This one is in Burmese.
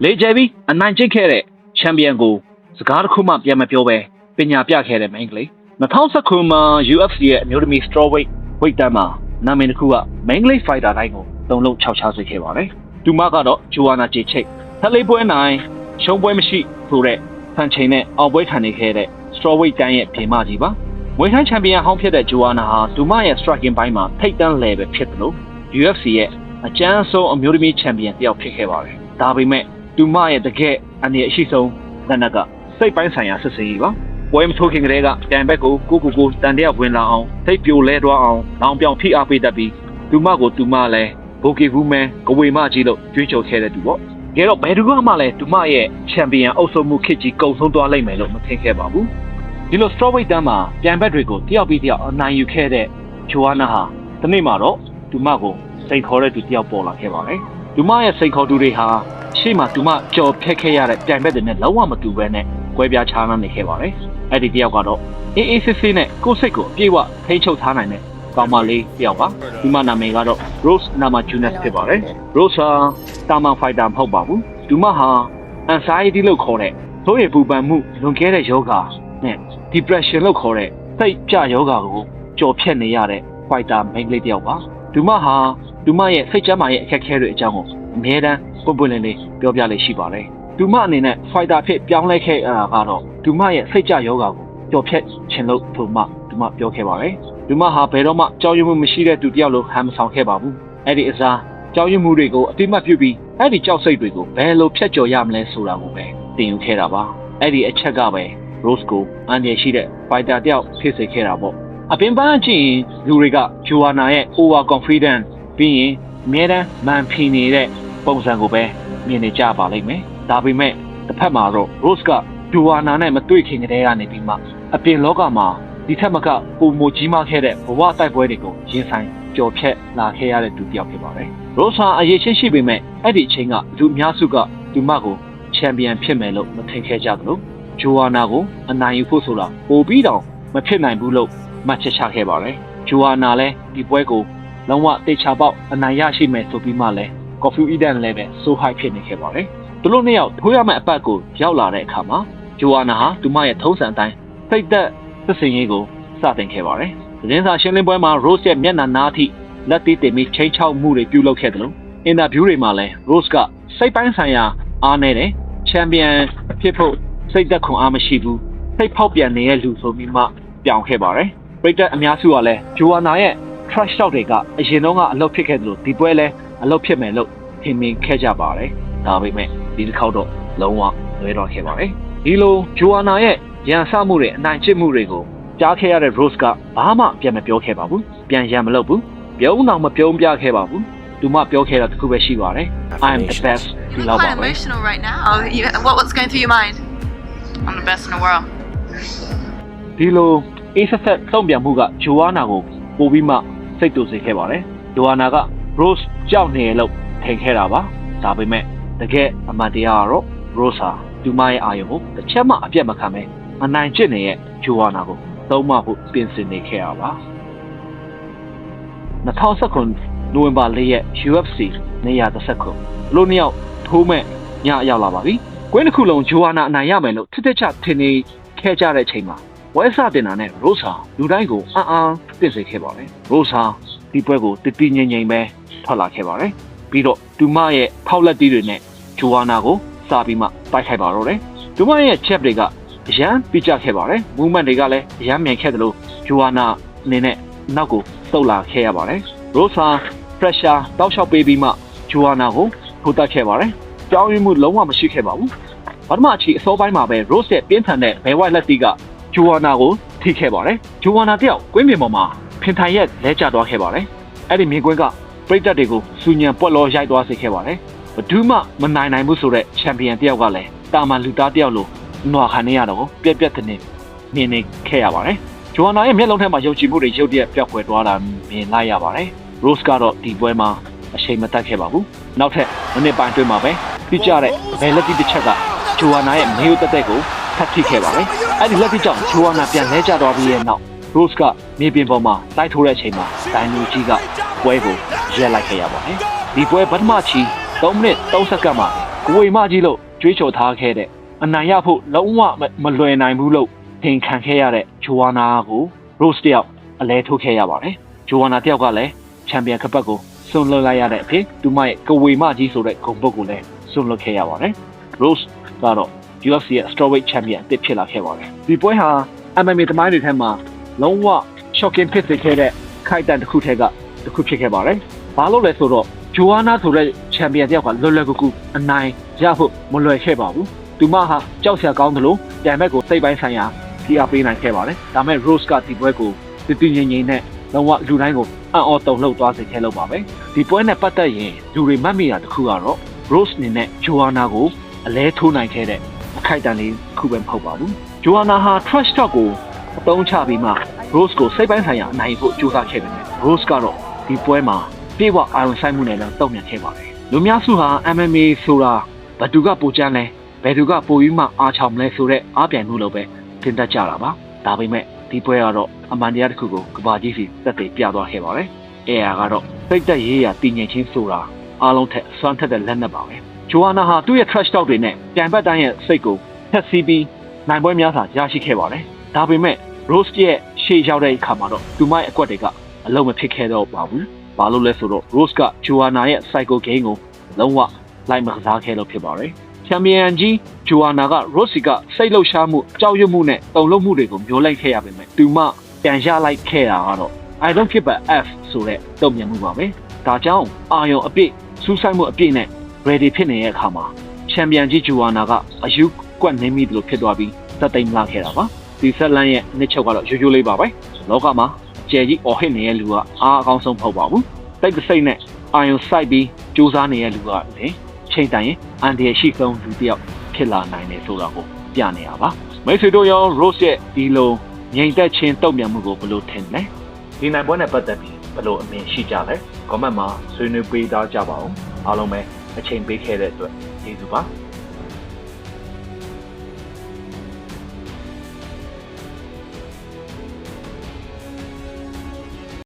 လေကျပြီးအနိုင်ကျင့်ခဲ့တဲ့ချန်ပီယံကိုစကားတစ်ခုမှပြန်မပြောပဲပညာပြခဲ့တဲ့မိန်းကလေး2019မှာ UFC ရဲ့အမျိုးသမီး strawweight ဝိတ်တန်းမှာနာမည်တစ်ခုကမိန်းကလေး fighter တိုင်းကိုသုံးလုံး6ချစေခဲ့ပါတယ်။သူမကတော့ဂျိုဝါနာဂျေချိတ်ထက်လေးပွဲနိုင်ရှုံးပွဲမရှိဆိုတဲ့ဖန်ချိန်နဲ့အောင်ပွဲခံနေခဲ့တဲ့ strawweight တန်းရဲ့ပြင်မကြီးပါ။ငွေထမ်းချန်ပီယံဟောင်းဖြစ်တဲ့ဂျိုဝါနာဟာသူမရဲ့ striking ဘိုင်းမှာထိပ်တန်း level ဖြစ်တယ်လို့ UFC ရဲ့အကျန်းဆုံးအမျိုးသမီးချန်ပီယံတစ်ယောက်ဖြစ်ခဲ့ပါတယ်။ဒါပေမဲ့သူမရဲ့တကယ်အနေအရှိဆုံးလက်နက်ကစိတ်ပိုင်းဆိုင်ရာစစ်ဆေးရေးပါပွဲမထိုးခင်ကလေးကပြန်ဘက်ကိုကိုတန်တရာဝင်လာအောင်ထိပ်ပြိုလဲသွားအောင်လောင်ပြောင်ဖိအားပေးတတ်ပြီးသူမကိုသူမလည်းဘိုကီဘူးမန်ကဝေမကြီးလို့ကြွေးကြော်ခဲ့တဲ့သူပေါ့။ဒါတော့ဘယ်သူမှလည်းသူမရဲ့ချန်ပီယံအုပ်စိုးမှုခစ်ကြီးကုံဆုံးသွားလိမ့်မယ်လို့မထင်ခဲ့ပါဘူး။ဒီလို strawweight တန်းမှာပြန်ဘက်တွေကိုတယောက်ပြီးတယောက်အနိုင်ယူခဲ့တဲ့ဂျိုဝါနာဟာဒီနေ့မှာတော့သူမကိုစိန်ခေါ်တဲ့သူတယောက်ပေါ်လာခဲ့ပါတယ်။သူမရဲ့စိန်ခေါ်သူတွေဟာရှေ့မှာသူမကြော်ဖက်ခဲ့ရတဲ့ပြန်ဘက်တွေနဲ့လုံးဝမတူဘဲနဲ့ကွဲပြားခြားနားနေခဲ့ပါတယ်။အဲ့ဒီတယောက်ကတော့အေးအေးဆေးဆေးနဲ့ကိုယ်စိတ်ကိုအပြည့်အဝထိန်းချုပ်ထားနိုင်တဲ့ကောင်မလေးတယောက်ပါ။ဒီမနာမည်ကတော့ Rose Namajunas ဖြစ်ပါတယ်။ Rose ဟာတာမန်ဖိုက်တာမဟုတ်ပါဘူး။ဒီမဟာ anxiety လို့ခေါ်တဲ့သို့ရပူပန်မှုလွန်ကဲတဲ့ယောဂနဲ့ depression လို့ခေါ်တဲ့စိတ်ကြယောဂကိုကြော်ဖြတ်နေရတဲ့ fighter မိန်းကလေးတယောက်ပါ။ဒီမဟာဒီမရဲ့စိတ်ကျန်းမာရေးအခက်အခဲတွေအကြောင်းကိုအမြဲတမ်းပွင့်လင်းလေးပြောပြလေးရှိပါတယ်။သူမအနေနဲ့ fighter ဖြစ်ပြောင်းလဲခဲ့တာကတော့သူမရဲ့စိတ်ကြယောဂကိုကြော်ဖြတ်ခြင်းလို့သူမပြောခဲ့ပါတယ်။သူမဟာဘယ်တော့မှကြောက်ရွံ့မှုမရှိတဲ့သူတယောက်လိုဟန်မဆောင်ခဲ့ပါဘူး။အဲ့ဒီအစားကြောက်ရွံ့မှုတွေကိုအတိမတ်ပြုပြီးအဲ့ဒီကြောက်စိတ်တွေကိုဘယ်လိုဖြတ်ကျော်ရမလဲဆိုတာကိုပဲသင်ယူခဲ့တာပါ။အဲ့ဒီအချက်ကပဲ Rose ကိုအန်ရရှိတဲ့ fighter တယောက်ဖြစ်စေခဲ့တာပေါ့။အပြင်ပန်းကြည့်ရင်လူတွေကဂျိုဝါနာရဲ့ over confident ပြီးရင်အမြဲတမ်းမန်ဖီနေတဲ့ပုံစံကိုပဲမြင်နေကြပါလိမ့်မယ်။ဒါပေမဲ့တစ်ဖက်မှာတော့ Rose ကဂျိုဝါနာနဲ့မတွေ့ခင်ကတည်းကနေပြီးမှအပြင်လောကမှာဒီထက်မကပုံမကြီးမားခဲ့တဲ့ဘဝတိုက်ပွဲတွေကိုရင်ဆိုင်ကြော်ဖြတ်လာခဲ့ရတဲ့သူတစ်ယောက်ဖြစ်ပါတယ်။ Rose ဟာအရေးချင်းရှိပေမဲ့အဲ့ဒီအချိန်ကလူအများစုကသူမကိုချန်ပီယံဖြစ်မယ်လို့မထင်ခဲ့ကြသလိုဂျိုဝါနာကိုအနိုင်ယူဖို့ဆိုတာပိုပြီးတောင်မဖြစ်နိုင်ဘူးလို့မှတ်ချက်ချခဲ့ပါတယ်။ဂျိုဝါနာလည်းဒီပွဲကိုလုံးဝတေချာပေါက်အနိုင်ရရှိမယ်ဆိုပြီးမှလည်း Coffee Eden လည်းပဲဆိုးဟိုက်ဖြစ်နေခဲ့ပါတယ်။သူတို့နှစ်ယောက်ထိုးရမယ့်အပတ်ကိုရောက်လာတဲ့အခါမှာဂျိုဝါနာဟာသူမရဲ့ထုံးစံအတိုင်းစိတ်သက်စစ်စင်ရေးကိုစတင်ခဲ့ပါတယ်။သတင်းစာရှင်းလင်းပွဲမှာ Rose ရဲ့မျက်နှာနားထိလက်တီးတင်ပြီးချိန်ချောက်မှုတွေပြုလုပ်ခဲ့တယ်လို့အင်တာဗျူးတွေမှာလည်း Rose ကစိတ်ပိုင်းဆိုင်ရာအားနည်းတယ်။ချန်ပီယံဖြစ်ဖို့စိတ်သက်ခွန်အားမရှိဘူး။စိတ်ဖောက်ပြန်နေတဲ့လူဆိုပြီးမှပြောင်းခဲ့ပါတယ်။ပရိသတ်အများစုကလည်းဂျိုဝါနာရဲ့ trash talk တွေကအရင်တော့ကအလုပ်ဖြစ်ခဲ့တယ်လို့ဒီပွဲလဲအလုပ်ဖြစ်မယ်လို့ထင်မြင်ခဲ့ကြပါတယ်။ဒါပေမဲ့ဒီတစ်ခေါက်တော့လုံးဝလွဲတော့ခဲ့ပါတယ်။ဒီလိုဂျိုဝါနာရဲ့ရန်စမှုတွေအနိုင်ကျင့်မှုတွေကိုကြားခဲ့ရတဲ့ Rose ကဘာမှပြန်မပြောခဲ့ပါဘူး။ပြန်ရန်မလုပ်ဘူး။ပြုံးတော့မပြုံးပြခဲ့ပါဘူး။သူမပြောခဲ့တာတစ်ခုပဲရှိပါတယ်။ I'm the best ဒီလောက်ပါပဲ emotional right now. What's going through your mind? I'm the best in the world. ဒီလိုအေးဆက်ဆက်တုံ့ပြန်မှုကဂျိုဝါနာကိုပိုပြီးမှစိတ်တူစေခဲ့ပါတယ်။ဂျိုဝါနာက Rose ကြောက်နေလို့ထင်ခဲ့တာပါ။ဒါပေမဲ့တကယ်အမှန်တရားကတော့ Rose ဟာသူမရဲ့အာရုံကိုတစ်ချက်မှအပြတ်မခံပဲအနိုင်ကျင့်နေတဲ့ဂျိုဝါနာကိုသုံးမဖို့ပြင်ဆင်နေခဲ့ရပါ2019နိုဝင်ဘာ4ရက် UFC 119လူနှစ်ယောက်ထိုးမဲ့ညရောက်လာပါပြီ။ကွင်းတစ်ခုလုံးဂျိုဝါနာအနိုင်ရမယ်လို့ထစ်ထစ်ချထင်နေခဲ့ကြတဲ့အချိန်မှာဝဲစတင်တာနဲ့ Rose ဟာလူတိုင်းကိုအံ့သိစေခဲ့ပါတယ်။ Rose ဟာဒီပွဲကိုတည်ငြိမ်ပဲထွက်လာခဲ့ပါတယ်။ပြီးတော့သူမရဲ့ဖောက်လက်တီးတွေနဲ့ဂျိုဝါနာကိုစားပြီးမှတိုက်ခိုက်ပါတော့တယ်။သူမရဲ့ chef တွေကအရန်ပြကြခဲ့ပါတယ်။ movement တွေကလည်းအရန်မြန်ခဲ့တယ်လို့ဂျိုဝါနာအနေနဲ့နောက်ကိုသုတ်လာခဲ့ရပါတယ်။ Rose ဟာ pressure တောက်လျှောက်ပေးပြီးမှဂျိုဝါနာကိုထိုးတက်ခဲ့ပါတယ်။ကြောင်းရင်းမှုလုံးဝမရှိခဲ့ပါဘူး။ပထမအချိန်အစောပိုင်းမှာပဲ Rose ရဲ့ပြင်းထန်တဲ့ဘဲဝိုက်လက်တီးကဂျိုဝါနာကိုထိခဲ့ပါတယ်။ဂျိုဝါနာတယောက်ကွင်းပြင်ပေါ်မှာဖင်ထိုင်ရက်လဲကျသွားခဲ့ပါတယ်။အဲ့ဒီမြင်ကွင်းကပရိသတ်တွေကိုစူညံပွက်လောရိုက်သွားစေခဲ့ပါတယ်။ဘယ်သူမှမနိုင်ဘူးဆိုတဲ့ချန်ပီယံတယောက်ကလည်းတာမန်လူသားတယောက်လိုနွားခံနေရတော့ပြက်တဲ့နေမြင်နေခဲ့ရပါတယ်။ဂျိုဝါနာရဲ့မျက်လုံးထဲမှာယုံကြည်မှုတွေရုတ်တရက်ပျောက်ကွယ်သွားတာမြင်လိုက်ရပါတယ်။ Rose ကတော့ဒီပွဲမှာအချိန်မတတ်ခဲ့ပါဘူး။နောက်ထပ်မိနစ်ပိုင်းအတွင်းမှာပဲပြကြတဲ့ဘယ်လက်တီတစ်ချက်ကဂျိုဝါနာရဲ့မေယိုတက်ကိုထပ်ထိခဲ့ပါတယ်။အဲ့ဒီလက်တီကြောင့်ဂျိုဝါနာပြန်လဲကျသွားပြီးရဲ့နောက် Rose ကမြေပြင်ပေါ်မှာတိုက်ထိုးတဲ့အချိန်မှာဒိုင်နိုကြီးကပွဲကိုရက်လိုက်ခဲ့ရပါတယ်။ဒီပွဲပထမချီ3မိနစ်3စက္ကန့်မှာ ကိုဝေမကြီးလို့ကြွေးကြော်ထားခဲ့တဲ့အနိုင်ရဖို့လုံးဝမလွယ်နိုင်ဘူးလို့ထင်ခံခဲ့ရတဲ့ဂျိုဝါနာကို Rose တယောက်အလဲထိုးခဲ့ရပါတယ်ဂျိုဝါနာတယောက်ကလည်းချန်ပီယံခပတ်ကိုဆွန့်လွတ်လိုက်ရတဲ့အဖြစ်သူမရဲ့ကိုဝေမကြီးဆိုတဲ့ဂုဏ်ပုတ်ကိုလည်းဆွန့်လွတ်ခဲ့ရပါတယ် Rose ကတော့ UFC ရဲ့ strawweight champion အသစ်ဖြစ်လာခဲ့ပါတယ်ဒီပွဲဟာ MMA သမိုင်းတွေထဲမှာလုံးဝ shocking ဖြစ်စေခဲ့တဲ့ခိုက်တန်တစ်ခုထက်ကတစ်ခုဖြစ်ခဲ့ပါတယ်ဘာလို့လဲဆိုတော့ဂျိုဝါနာဆိုတဲ့ချန်ပီယံတယောက်ကလွယ်လွယ်ကူကူအနိုင်ရဖို့မလွယ်ခဲ့ပါဘူးသူမဟာကြောက်စရာကောင်းတယ်လို့ပြန်ဘက်ကိုစိတ်ပိုင်းဆိုင်ရာဖိအားပေးနိုင်ခဲ့ပါတယ်ဒါပေမဲ့ Rose ကဒီပွဲကိုတည်ငြိမ်ငြိမ်နဲ့လုံးဝလူတိုင်းကိုအံ့ဩတုန်လှုပ်သွားစေခဲ့လို့ပါပဲဒီပွဲနဲ့ပတ်သက်ရင်လူတွေမှတ်မိတာတစ်ခုကတော့ Rose အနေနဲ့ဂျိုဝါနာကိုအလဲထိုးနိုင်ခဲ့တဲ့အခိုက်အတန့်လေးတစ်ခုပဲမဟုတ်ပါဘူးဂျိုဝါနာဟာ trash talk ကိုအသုံးချပြီးမှ Rose ကိုစိတ်ပိုင်းဆိုင်ရာအနိုင်ဖို့ကြိုးစားခဲ့ပေမဲ့ Rose ကတော့ဒီပွဲမှာပြေဝအာရုံစိုက်မှုနဲ့လည်းတုံ့ပြန်ခဲ့ပါတယ်လူများစုဟာ MMA ဆိုတာဘယ်သူကပိုချမ်းလဲဘယ်သူကပိုပြီးမှအားချောင်မလဲဆိုတဲ့အားပြိုင်မှုလိုပဲသင်တတ်ကြတာပါဒါပေမဲ့ဒီပွဲကတော့အမှန်တရားတစ်ခုကိုကဘာကြီးစီသက်သေပြသွားခဲ့ပါတယ်အဲဟာကတော့စိတ်သက်ရေးရာတည်ငြိမ်ခြင်းဆိုတာအားလုံးထက်စွမ်းထက်တဲ့လက်နက်ပါပဲဂျိုဝါနာဟာသူ့ရဲ့ trash talk တွေနဲ့ပြန်ပတ်တိုင်းရဲ့စိတ်ကိုဖျက်ဆီးပြီးနိုင်ပွဲများစွာရရှိခဲ့ပါတယ်ဒါပေမဲ့ Rose ရဲ့ရှေ့ရောက်တဲ့အခါမှာတော့သူမရဲ့အကွက်တွေကအလုံးမဖြစ်ခဲ့တော့ပါဘူးဘာလို့လဲဆိုတော့ Rose ကဂျိုဝါနာရဲ့ psycho game ကိုလုံးဝလိုက်မကစားခဲ့လို့ဖြစ်ပါတယ်ချန်ပီယံကြီးဂျိုဝါနာက Rose ကစိတ်လှုပ်ရှားမှုကြောက်ရွံ့မှုနဲ့တုန်လှုပ်မှုတွေကိုမျိုးလိုက်ခဲ့ရပေမဲ့သူမပြန်ရလိုက်ခဲ့တာကတော့ I don't give a F ဆိုတဲ့တုံ့ပြန်မှုပါပဲဒါကြောင့်အာယုံအပြည့်စူးစိုက်မှုအပြည့်နဲ့ ready ဖြစ်နေတဲ့အခါမှာချန်ပီယံကြီးဂျိုဝါနာကအယူကွက်နေမိတယ်လို့ဖြစ်သွားပြီးသက်သိမ်းလာခဲ့တာပါဒီဆက်လန်းရဲ့နှစ်ချုပ်ကတော့ရိုးရိုးလေးပါပဲလောကမှာကျယ်ကြီးအော်ဟစ်နေတဲ့လူကအားအကောင်းဆုံးမဟုတ်ပါဘူးတိတ်စိတ်နဲ့အာယုံစိုက်ပြီးစူးစမ်းနေတဲ့လူကလည်းချိန်တိုင်းရင်အန်ဒီရရှိဆုံးလူတစ်ယောက်ဖြစ်လာနိုင်တယ်ဆိုတာကိုပြနေတာပါမိတ်ဆွေတို့ရော Rose ရဲ့ဒီလိုငြိမ်သက်ခြင်းတုံ့ပြန်မှုကိုဘယ်လိုထင်လဲဒီနိုင်ပွဲနဲ့ပတ်သက်ပြီးဘယ်လိုအမြင်ရှိကြလဲ comment မှာဆွေးနွေးပေးသားကြပါဦးအားလုံးပဲအချိန်ပေးခဲ့တဲ့အတွက်ကျေးဇူးပါ